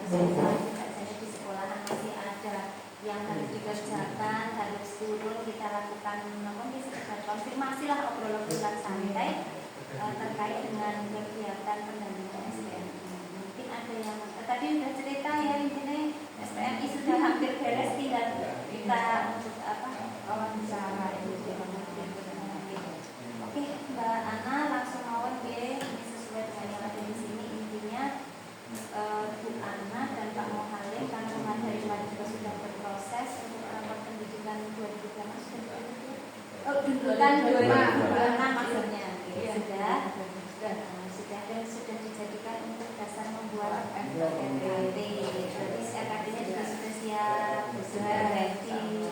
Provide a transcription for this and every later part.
selesai kerjanya di sekolahan masih ada yang harus dikerjakan, harus turun, kita lakukan namun sekedar konfirmasi lah, obrol-obrolan santai terkait dengan kegiatan pendampingan SPM. Mungkin ada yang tadi sudah cerita ya, intinya SPMI sudah hampir beres, tinggal kita untuk wawancara itu. Oke, Mbak Ana langsung mawon ya, ini sesuai dengan yang ada di sini. Intinya Bu Ana dan Pak Mohalim karena kemarin dari kemarin juga sudah berproses untuk rapor pendidikan 2015 dundukan 2026 maksudnya sudah dan sudah dijadikan untuk dasar membuat RKT. Berarti RKT-nya juga sudah siap, sudah ready.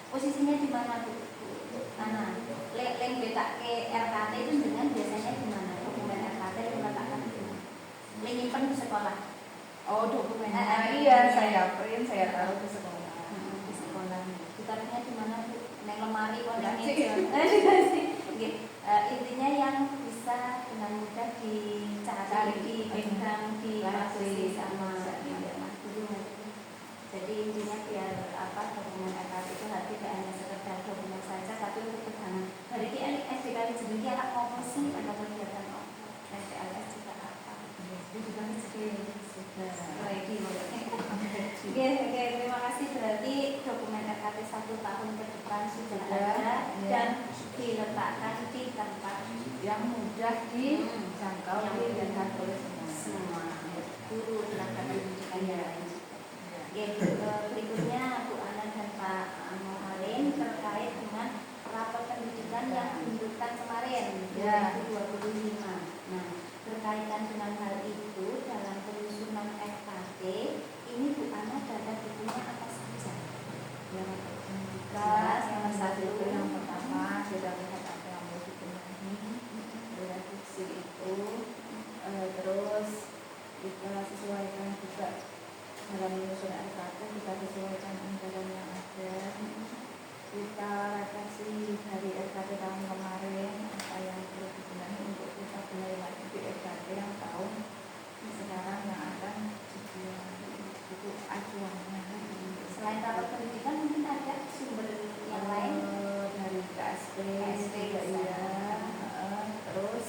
Posisinya di mana Bu Ana? Leng betak ke RKT itu dengan biasanya di mana? Dokumen RKT diletakkan di mana? Leng nyimpen di sekolah. Oh, dokumen. Iya, saya print, saya taruh di sekolah. Di sekolah. Ditaruhnya di mana Bu? Neng lemari kok neng intinya yang bisa dengan mudah dicari, dipegang, diakses sama Mas Guru. Jadi intinya biar dokumen RKT itu tidak hanya sekedar dokumen saja, tapi untuk pegangan. Hari ini SDK jadi anak ngomong sih ada kegiatan SDLS juga apa? Itu juga sudah ready. Oke, terima kasih. Berarti dokumen RKT 1 tahun ke depan sudah ada dan diletakkan di tempat yang mudah dijangkau, dilihat oleh semua guru, tenaga pendidikan yang lain. Berikutnya Bu Ana dan Pak Mohalim terkait dengan rapor pendidikan yang ditunjukkan kemarin 2025. Nah, berkaitan dengan hal itu dalam penyusunan RKT ini Bu Ana data bukunya apa saja? Yang pendidikan yang satu yang pertama sudah lihat apa yang mau dibenahi, redaksi itu, terus kita sesuaikan juga dalam menyusun RKT, kita sesuaikan anggaran yang ada, kita redaksi dari RKT tahun kemarin apa yang perlu dibenahi untuk kita benahi lagi di RKT yang tahun sekarang yang akan dibuat. Itu acuannya. Selain rapor pendidikan mungkin ada sumber yang lain dari KSP juga iya. Terus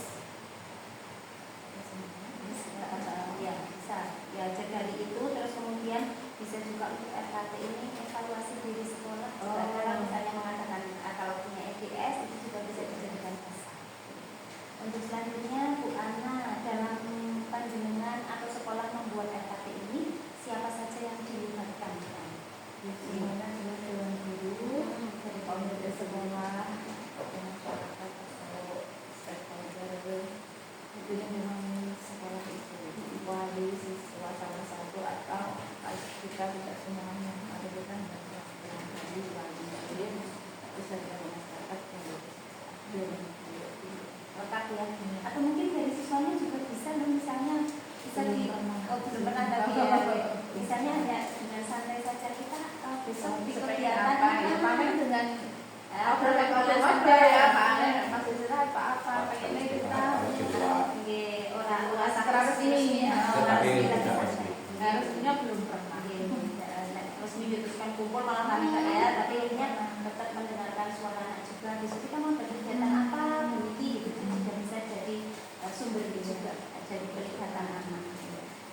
ya bisa ya dari itu, terus kemudian bisa juga untuk RKT ini evaluasi diri sekolah. Kalau misalnya mengatakan kalau punya EDS itu juga bisa dijadikan dasar. Untuk selanjutnya Bu Ana, dalam panjenengan atau sekolah membuat RKT ini siapa saja yang dilibatkan? Gimana dengan dewan guru, dari komunitas sekolah, masyarakat atau stakeholder, itu yang memang sekolah itu wali siswa salah satu atau kita tidak semuanya ada bukan dari wali jadi bisa dari masyarakat yang lekat ya, atau mungkin dari siswanya juga bisa, misalnya bisa belum pernah tapi ya misalnya hanya dengan santai saja kita besok di kegiatan paling dengan ya Pak masih istirahat Pak apa pengennya kita orang luas keras ini harusnya belum pernah resmi diputuskan kumpul malah kami ya, tapi intinya tetap mendengarkan suara anak juga. Besok kita mau berkegiatan apa begitu itu juga bisa jadi sumber juga jadi pelibatan anak.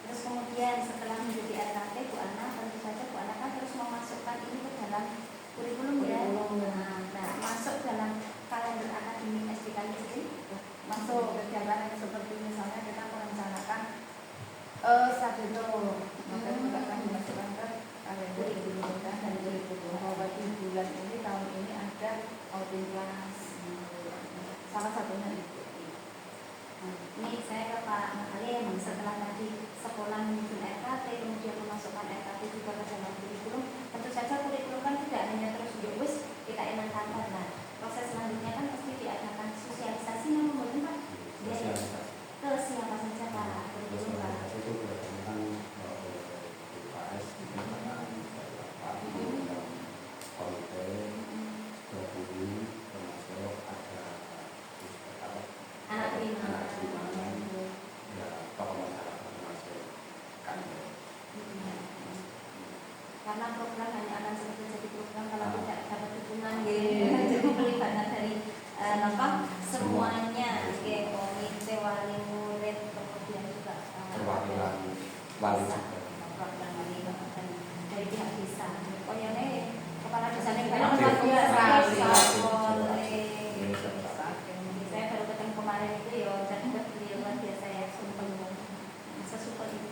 Terus kemudian setelah menjadi RKT Bu Ana, tentu saja Bu Ana kan terus memasukkan ini ke dalam kurikulum ya. Nah, masuk dalam kalender akademik SDK ini masuk kegiatan yang seperti misalnya kita merencanakan Sabendo, maka kita akan dimasukkan ke kalender pendidikan dan kurikulum bahwa di bulan ini tahun ini ada outing kelas, salah satunya itu. Ini saya ke Pak Mohalim, setelah tadi sekolah menyusun RKT, kemudian memasukkan RKT juga ke dalam kurikulum. Tentu saja kurikulum kan tidak hanya terus wis kita enakan. Nah, proses selanjutnya kan pasti diadakan sosialisasi yang membutuhkan ke siapa saja Pak kurikulum Pak. Itu berdasarkan UKS komite guru termasuk ada anak prima ya tokoh masyarakat termasuk kantor karena program hanya akan seperti jadi program kalau tidak dapat dukungan Iya. jadi pelibatan dari semuanya kayak komite wali murid kemudian juga perwakilan wali desa, juga. perwakilan wali dan dari pihak desa. Oh ya nih kepala desa ini Aktif. luar biasa Aktif. boleh. Iya. Saya baru ketemu kemarin itu ya dan beliau luar biasa ya sumpah sesuper itu.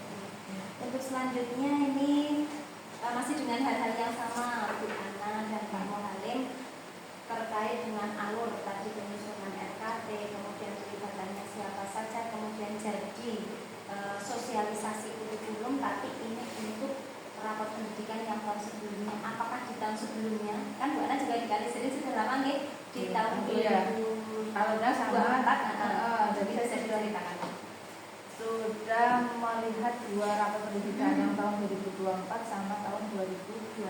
Untuk selanjutnya ini masih dengan hal-hal yang sama Bu Ana dan Pak Mohalim terkait dengan alur tadi penyusunan RKT, kemudian pelibatannya siapa saja, kemudian jadi sosialisasi kurikulum, tapi ini untuk rapat pendidikan yang tahun sebelumnya. Apakah di tahun sebelumnya kan Bu Ana juga di Kaliseri sudah lama nih di tahun 2024 Alurnya sama. jadi bisa diceritakan. Sudah melihat dua rapat pendidikan yang tahun 2024 sama tahun 2025.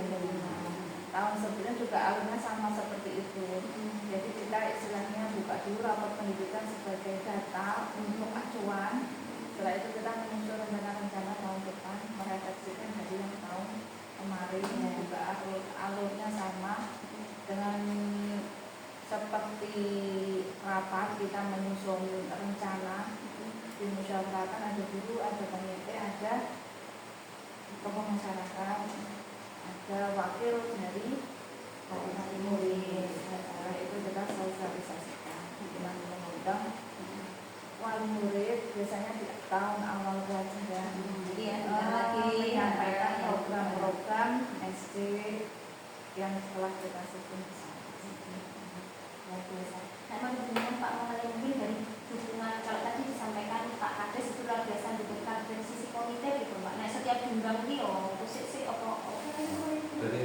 Tahun sebelumnya juga alurnya sama seperti itu. Jadi kita istilahnya buka dulu rapat pendidikan sebagai data untuk acuan. Setelah itu kita menyusun rencana-rencana tahun depan, merefleksikan dari yang tahun kemarin. Juga alurnya sama dengan seperti rapat kita menyusun rencana, dimusyawarahkan, ada guru, ada komite, ada tokoh masyarakat, ada wakil dari wali murid. Itu kita sosialisasikan dengan mengundang wali murid biasanya di tahun awal pelajaran. Jadi ya lagi menyampaikan program-program SD yang telah kita susun di sana. luar biasa. Nah, kemudian Pak Mohalim mungkin dari dukungan kalau tadi disampaikan Pak Kades itu luar biasa dukungkan dari sisi komite gitu Pak. Nah setiap diundang dia sih apa Dari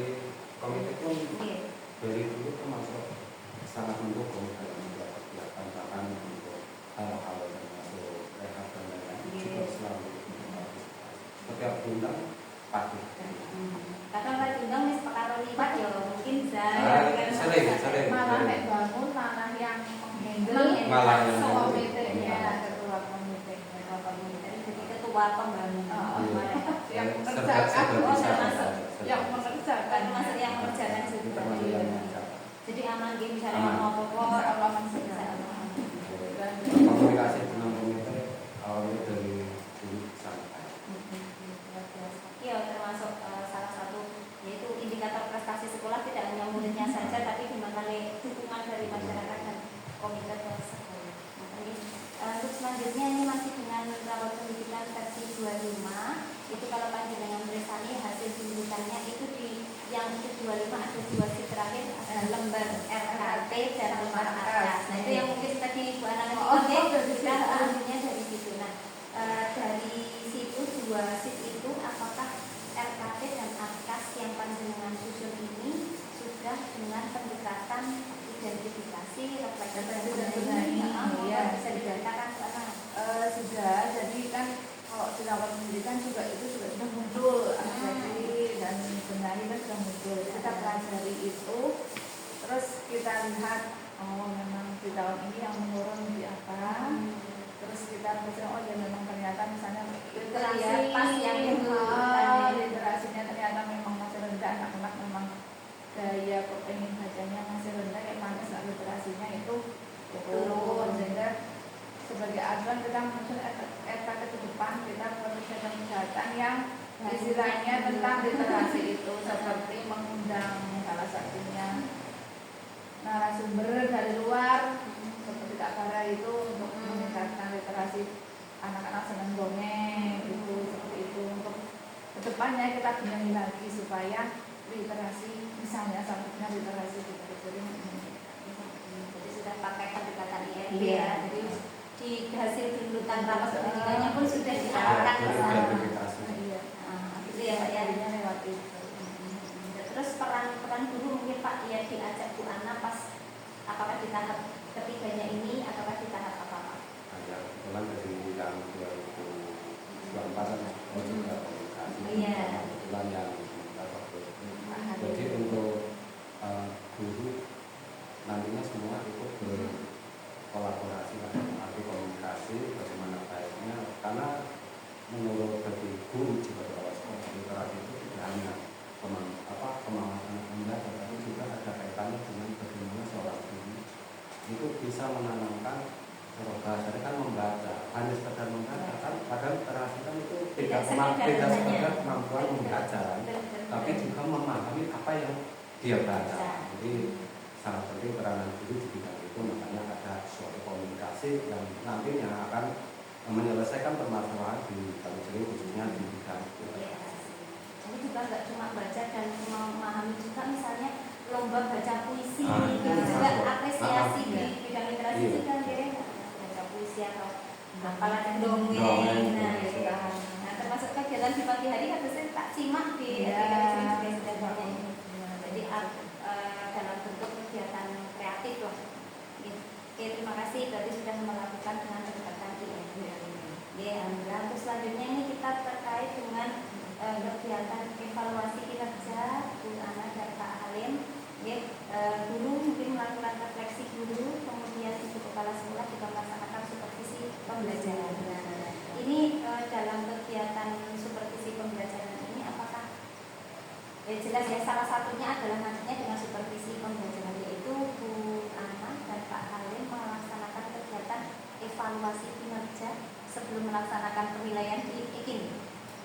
komite pun Iya. dari dulu termasuk sangat mendukung dalam beberapa kegiatan, bahkan untuk hal-hal yang masuk rehab dan lain-lain juga selalu partisipasi. Setiap diundang pasti. Karena kalau diundang mis perkara lipat ya mungkin bisa. Sering. Malah nek bangun malah yang menghandle Malah yang komitenya, ketua komite. Jadi ketua pembangunan. Yang Serba mengerjakan, bisa. yang mengerjakan, termasuk yang mengerjakan juga. Termasuk yang mengerjakan. Jadi aman gitu misalnya Aman. mau apa-apa Allah bisa bisa. aman. Komunikasi dengan komite awalnya dari dulu sampai. Iya termasuk salah satu yaitu indikator prestasi sekolah tidak hanya muridnya saja tapi gimana dukungan dari masyarakat dan komite sekolah. Untuk selanjutnya ini masih dengan rapat pendidikan versi 25 itu kalau panjenengan bersani hasil pendidikannya itu di yang itu 25 ada 2 sheet terakhir ada lembar RKT dan lembar atas. Nah itu yang mungkin tadi Bu Ana kita ambilnya dari situ. Nah dari situ 2 sheet itu apakah RKT dan AKAS yang panjenengan susun ini sudah dengan pendekatan identifikasi refleksi bisa diceritakan karena sudah. Jadi kan kalau di rapat pendidikan juga itu sudah muncul jadi dan benahi kan sudah muncul. Kita pelajari itu, terus kita lihat memang di tahun ini yang menurun di apa. Terus kita berpikir ya memang ternyata misalnya literasi pas yang literasinya ternyata memang masih rendah, anak-anak memang daya kepengen bacanya masih rendah, mana saat literasinya itu turun. Sehingga sebagai acuan kita menyusun RKT ke depan, kita perlu kegiatan yang istilahnya tentang literasi itu seperti mengundang salah satunya narasumber dari luar seperti Kak Bara itu untuk meningkatkan literasi anak-anak senang dongeng gitu, seperti itu. Untuk kedepannya kita benahi lagi supaya literasi misalnya satunya literasi kita sering jadi sudah pakai pendekatan IMB ya. Jadi di hasil tuntutan rapat pendidikannya pun sudah diarahkan ke sana. Itu ya Pak ya. lewat itu. Terus peran guru mungkin Pak ya diajak Bu Ana pas apakah di tahap ketiganya ini ataukah di tahap apa Pak? Ada kebetulan dari tahun 2024 juga komunikasi. Iya. Kebetulan yang kita waktu itu. Jadi untuk guru nantinya semua ikut berkolaborasi, arti komunikasi bagaimana baiknya, karena menurut bagi guru juga bahwa sekolah literasi itu tidak hanya bisa menanamkan bahasanya kan membaca, hanya sekedar membaca kan, padahal literasi kan itu tidak sekedar kemampuan membaca, tapi juga memahami apa yang dia baca. Jadi sangat penting peranan guru di bidang itu, makanya ada suatu komunikasi yang nantinya akan menyelesaikan permasalahan di Kalisari khususnya di bidang literasi. Jadi juga nggak cuma baca dan memahami juga, misalnya lomba baca puisi, itu iya. juga apresiasi di Iya. bidang literasi Iya. juga kira baca puisi atau apalah dongeng. Dongeng. Nah, gitu. Nah, termasuk kegiatan di pagi hari harusnya tak simak di Iya. kegiatan ini. Jadi dalam bentuk kegiatan kreatif lah. Oke, terima kasih berarti sudah melakukan dengan pendekatan IM. Ya, alhamdulillah. Untuk selanjutnya ini kita terkait dengan kegiatan evaluasi kinerja Bu Ana dan Pak Halim. Ya, guru mungkin melakukan refleksi guru, kemudian ibu kepala sekolah juga melaksanakan supervisi pembelajaran. Nah, ini dalam kegiatan supervisi pembelajaran ini apakah jelas ya, salah satunya adalah nantinya dengan supervisi pembelajaran, yaitu Bu Ana dan Pak Halim melaksanakan kegiatan evaluasi kinerja sebelum melaksanakan penilaian di IKIN.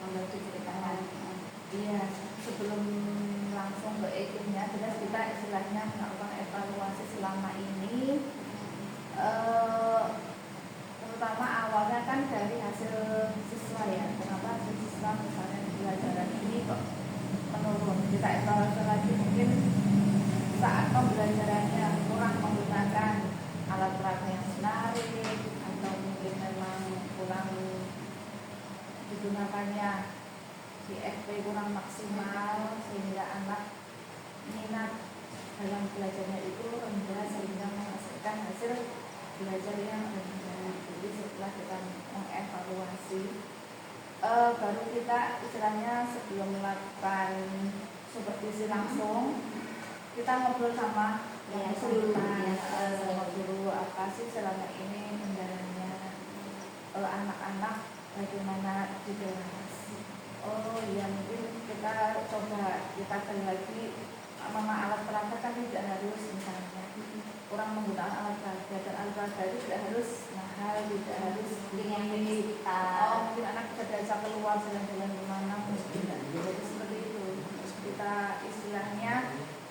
Monggo diceritakan. Iya, sebelum langsung ke EKIN-nya, jelas kita istilahnya melakukan evaluasi selama ini. Terutama awalnya kan dari hasil siswa ya, kenapa siswa misalnya di pelajaran ini kok menurun. Kita evaluasi lagi, mungkin saat pembelajarannya kurang menggunakan alat peraga yang menarik, atau mungkin memang kurang digunakannya di FP kurang maksimal, sehingga anak minat dalam belajarnya itu rendah, sehingga menghasilkan hasil belajar yang rendah. Jadi setelah kita mengevaluasi, baru kita istilahnya sebelum melakukan supervisi langsung, kita ngobrol sama yang kesulitan, sama guru, apa sih selama ini kendalanya anak-anak, bagaimana di kelas. Oh iya, mungkin kita coba kita kali lagi, mama alat peraga kan tidak harus misalnya kurang menggunakan alat peraga, dan alat peraga itu tidak harus mahal, tidak harus yang kita mungkin anak bisa diajak keluar jalan-jalan kemana, mungkin jadi seperti itu. Kita istilahnya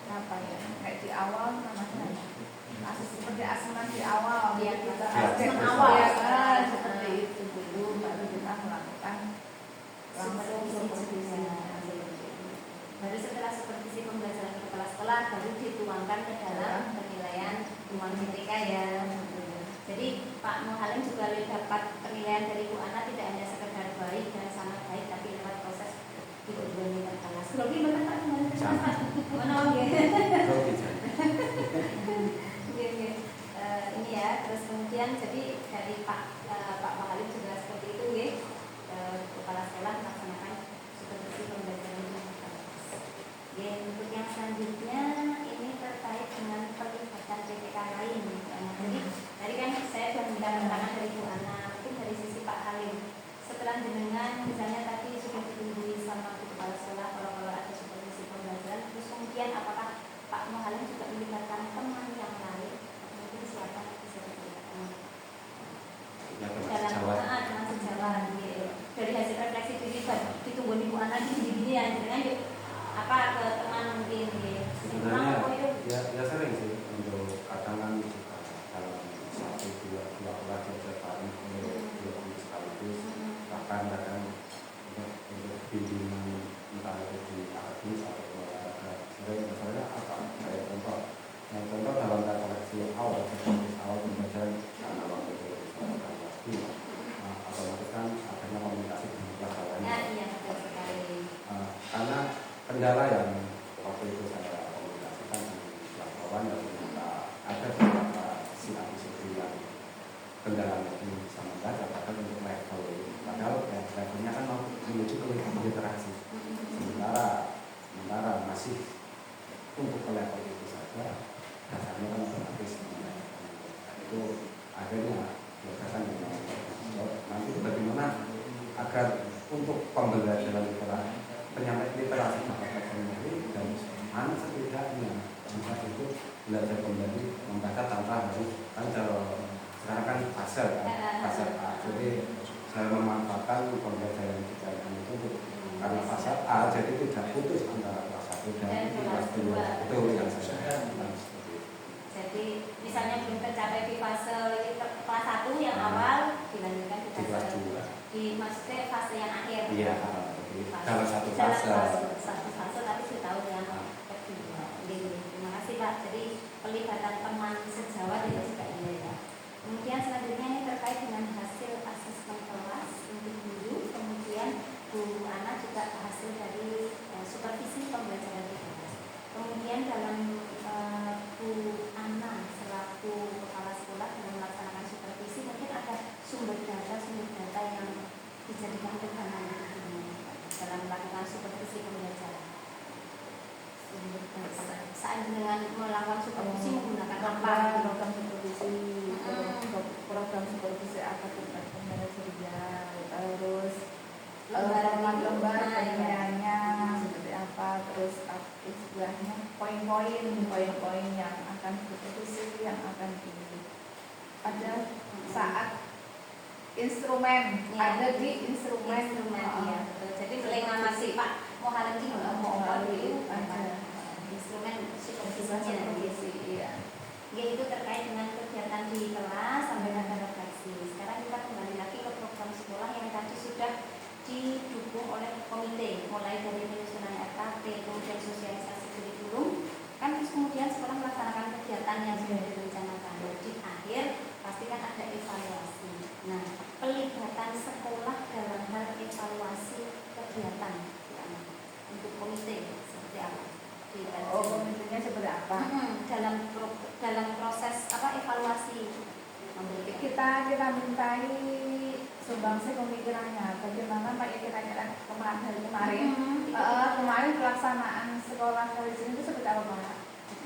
apa ya, kayak di awal namanya seperti asuhan di awal, ya, kita asuhan awal ya, seperti itu dulu, baru kita melakukan langsung supervisi. Baru setelah supervisi pembelajaran di kepala sekolah baru dituangkan ke dalam penilaian temuan mereka ya. Jadi Pak Muhalim juga dapat penilaian dari Bu Ana tidak hanya sekedar baik dan sangat baik, tapi lewat proses di kelas. Grogi benar Pak Muhalim? Mana ini ya. Terus kemudian jadi dari Pak Muhalim juga seperti itu ya. Kepala sekolah melaksanakan supervisi pembelajaran di kelas. Ya, untuk yang selanjutnya ini terkait dengan pelibatan PPK lain. Jadi tadi kan saya sudah minta keterangan dari Bu Ana, mungkin dari sisi Pak Halim. Setelah jenengan misalnya tadi sudah ditunggui sama kepala sekolah kalau ada supervisi pembelajaran, terus kemudian apakah Pak Muhalim juga melibatkan teman yang lain? Mungkin siapa bisa diberitakan? Dalam teman sejawat dari hasil refleksi diri ditunggu di Bu Ana gini ya, jangan yuk apa ke teman mungkin sebenarnya ya sering sih, untuk kadang kan dalam satu dua kelas certain dua sekaligus, bahkan kadang untuk bimbingan entah itu di akademis atau olahraga, sering misalnya apa kayak contoh dalam refleksi awal pembelajaran karena waktu itu kelas 2 otomatis kan adanya komunikasi dengan kelas lainnya. Iya, betul sekali. Karena kendala yang waktu itu saya komunikasikan dengan kelas kawan yang ternyata ada beberapa siswa-siswi yang kendalanya ini bisa membaca, bahkan untuk level ini, padahal levelnya kan mau menuju ke literasi, sementara masih untuk ke level itu saja dasarnya kan otomatis itu akhirnya berdasarkan dengan nanti bagaimana agar untuk pembelajaran literasi masyarakat sendiri dan anak setidaknya bisa itu belajar kembali membaca tanpa harus kan cara saya memanfaatkan pembelajaran dijalankan itu untuk karena fase A jadi tidak putus antara kelas 1 dan kelas 2 itu yang saya harapkan seperti itu. Jadi misalnya belum tercapai di fase kelas 1 yang awal dilanjutkan di Di kelas fase 2 di maksudnya fase yang akhir. iya jadi dalam satu fase satu fase tapi di tahun yang kedua. Terima kasih Pak. Jadi pelibatan teman sejawat itu juga ini ya. Kemudian selanjutnya ini terkait dengan hasil asesmen kelas untuk guru. Kemudian Bu Ana juga hasil dari supervisi pembelajaran di kelas. Kemudian dalam Bu Ana selaku kepala sekolah dalam melaksanakan supervisi mungkin ada sumber data yang dijadikan pegangan dalam melakukan supervisi pembelajaran. Saat dengan melakukan supervisi menggunakan apa? Program supervisi, program supervisi akademik manajerial, terus lembar penilaiannya seperti apa, terus istilahnya poin-poin yang akan supervisi yang akan ada saat instrumen ada di instrumen ya. Jadi mengamati Pak Mohalim itu ada instrumen supervisi ya. Yaitu terkait dengan kegiatan di kelas sampai ada refleksi. Sekarang kita kembali lagi ke program sekolah yang tadi sudah didukung oleh komite, mulai dari penyusunan RKT, kemudian sosialisasi kurikulum, kan terus kemudian sekolah melaksanakan kegiatan yang sudah direncanakan. Di akhir pastikan ada evaluasi. Nah, pelibatan sekolah dalam hal evaluasi kegiatan untuk komite seperti apa? Komitenya seperti apa? Dalam proses evaluasi kita mintai sumbangsi pemikirannya bagaimana Pak ya kira-kira kemarin pelaksanaan sekolah hari ini itu seperti apa Pak?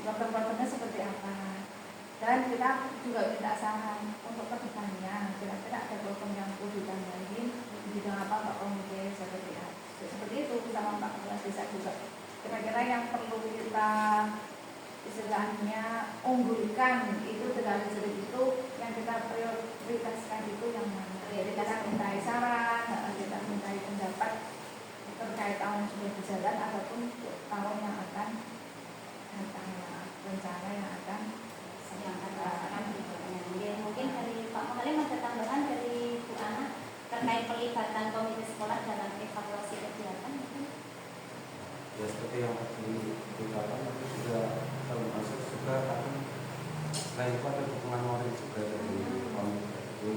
Program-programnya seperti apa? Dan kita juga minta saran untuk kedepannya kira-kira ada program yang perlu ditambahin di bidang apa Pak Komite seperti apa? Seperti itu sama Pak Kepala Desa juga kira-kira yang perlu kita istilahnya unggulkan itu dari sudut itu yang kita prioritaskan itu yang mana? Kita mintai saran, kita mintai pendapat terkait tahun yang sudah berjalan ataupun tahun yang akan datang, rencana yang akan mungkin dari Pak Mohalim ada tambahan dari Bu Ana terkait pelibatan komite sekolah dalam evaluasi kegiatan mungkin? Ya seperti yang tadi dikatakan itu sudah termasuk juga tapi selain itu ada dukungan moral juga dari komite itu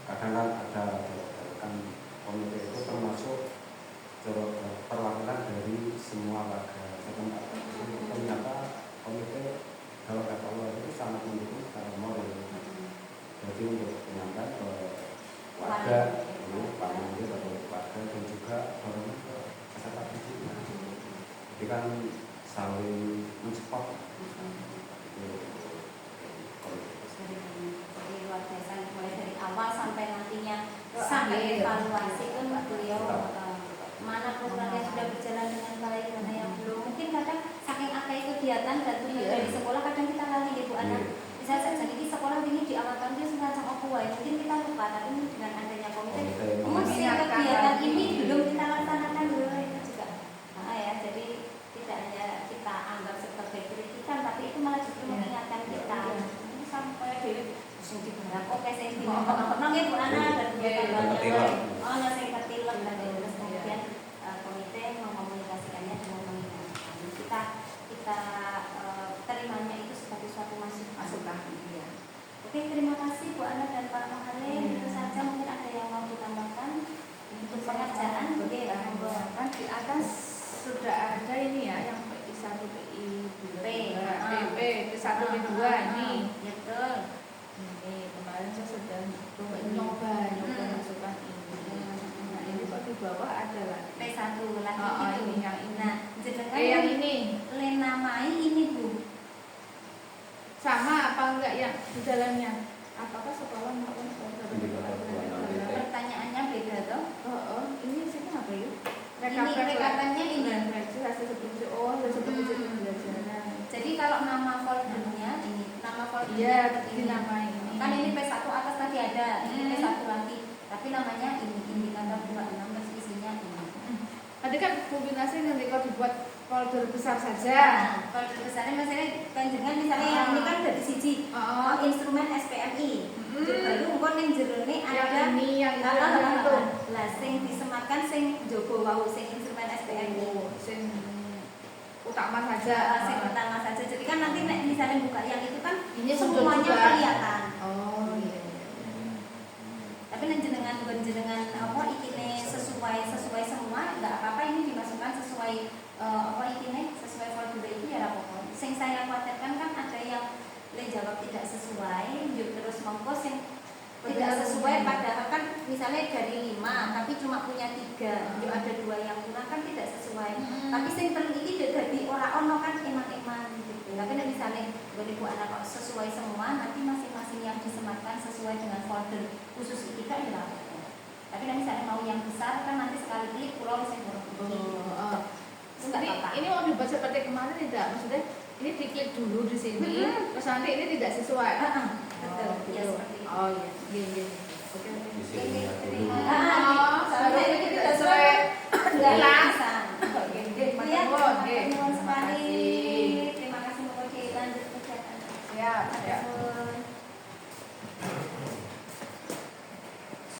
kadang ada kan komite itu termasuk perwakilan dari semua warga ternyata komite dalam evaluasi itu sangat mendukung secara moral jadi untuk penyampaian ke warga Pak Menteri atau warga dan juga peserta didik jadi kan saling mensupport jadi luar biasa mulai dari awal sampai nantinya sampai evaluasi pun beliau mana program yang sudah berjalan dengan baik mana yang belum mungkin kadang saking akeh kegiatan dan tujuan dari sekolah kadang kita lali ya Bu Ana bisa saja ini sekolah ini di awal tahun dia semacam mungkin kita lupa tapi dengan adanya komite kegiatan ini belum kita laksanakan dulu itu juga ya jadi tidak hanya kita anggap sebagai kritikan tapi itu malah justru mengingatkan kita ini sampai dewi sing dibarang oke sing dimong ya Bu Ana dan sing ketilem dan terus kemudian komite mengkomunikasikannya dengan mengingatkan kita terimanya itu sebagai suatu masukan ya. Oke, terima kasih Bu Ana dan Pak Mohalim. Itu saja mungkin ada yang mau ditambahkan untuk pengerjaan kan di atas sudah ada ini ya yang PI1 PI2 P1 P2 ini betul ini kemarin saya sudah nyoba masukkan ini nah ini kok di bawah ada lagi P1 lagi ini yang ini nah jenengan yang ini lenamai ini Bu sama apa enggak yang di dalamnya apakah sekolah maupun pertanyaannya beda toh ini sini apa yuk rekapannya ini hasil seperti pembelajaran jadi kalau nama foldernya ini nama foldernya iya dinamai ini kan ini P1 atas tadi ada ini P1 lagi tapi namanya kan kombinasi nanti kalau dibuat folder besar saja. Nah, folder besarnya misalnya panjenengan misalnya yang ini kan dari siji instrumen SPMI. Baru engko ning jerone ada yang itu. Lah sing disematkan sing jogo wau sing instrumen SPMI. Sing utama saja. Sing utama saja. Jadi kan nanti nek misalnya buka yang itu kan Ini semuanya juga kelihatan. Oh iya. Tapi nek jenengan apa ikine sesuai semua enggak apa-apa ini dimasukkan sesuai apa ikine sesuai folder itu ya apa-apa. Sing saya khawatirkan kan ada yang jawab tidak sesuai, terus mongko sing tidak sesuai padahal kan misalnya dari 5 tapi cuma punya 3, ada 2 yang kurang kan tidak sesuai. Tapi sing terus iki dadi ora ono kan eman-eman gitu. Tapi nek misalnya ibu anak kok sesuai semua, nanti masing-masing yang disematkan sesuai dengan folder khusus iki kan ya. Tapi nek misalnya mau yang besar kan nanti sekali klik pulau sing kurang. Ini mau dibuat seperti kemarin tidak? Maksudnya ini diklik dulu di sini, terus nanti ini tidak sesuai. Betul. Ya seperti itu. Oh iya, iya. Oke. Di sini